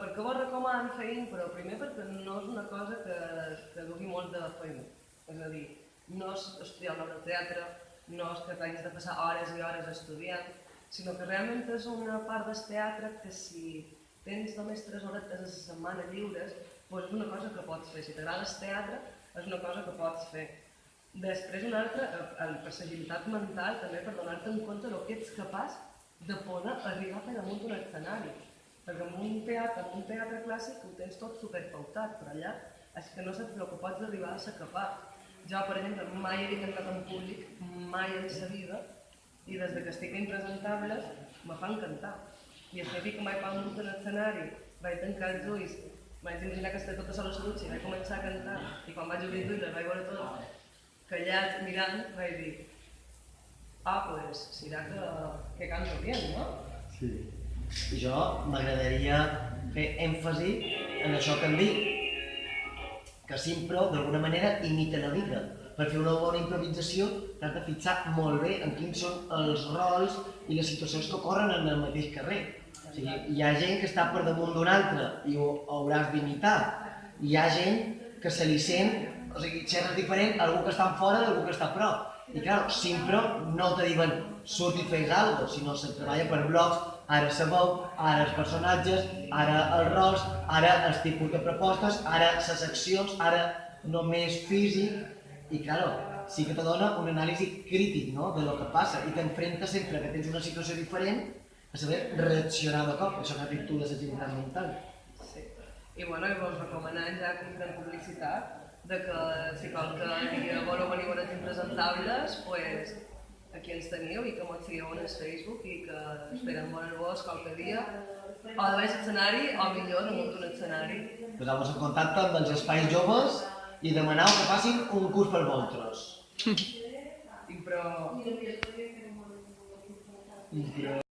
per què vos recomano fer impro? Primer perquè no és una cosa que dugui molt de feina. És a dir, no és estudiar una obra de teatre, no és que t'hagis de passar hores i hores estudiant, sinó que realment és una part del teatre que si tens només 3 horetes a la setmana lliures, doncs és una cosa que pots fer. Si t'agrada el teatre, és una cosa que pots fer. Després una altra, per l'agilitat mental, també per donar-te en compte del que ets capaç de poder arribar a fer damunt d'un escenari. Perquè en un teatre clàssic ho tens tot superpautat, però allà és que no saps el que pots arribar a ser capaç. Jo, per exemple, mai he cantat en públic, mai en sa vida, i des que estic a Impresentables me fan cantar. I el que mai vaig muntar un escenari, vaig tancar els ulls, vaig imaginar que estava tota sola a la dutxa i vaig començar a cantar, i quan vaig obrir els ulls vaig veure tot callat, mirant, vaig dir pues serà que canto bien, no? Sí. Jo m'agradaria fer èmfasi en això que em dic, que s'impro d'alguna manera imita la vida. Per fer una bona improvisació t'has de fixar molt bé en quins són els rols i les situacions que ocorren en el mateix carrer. O sigui, hi ha gent que està per damunt d'un altre i ho hauràs d'imitar. Hi ha gent que se li sent, o sigui, xerres diferent algú que està fora d'algú que està a prop. I clar, s'impro no te diuen surt i fes alguna cosa, sinó se treballa per blocs, ara la veu, ara els personatges, ara els rols, ara els tipus de propostes, ara les accions, ara només físic. I clar, sí que te dona un anàlisi crític de lo que passa i t'enfrenta sempre que tens una situació diferent a saber reaccionar de cop, això que has dit tu de l'agilitat mental. Sí. I bueno, vos recomanant ja que fem publicitat, de que si qualque dia voleu venir a les Impresentables, pues aquí ens teniu i que mos seguiu en el Facebook i que esperem veure-vos qualque dia o de baix escenari o millor damunt d'un escenari. Poseu-vos en contacte amb els espais joves i demaneu que facin un curs per vosaltres. Impro...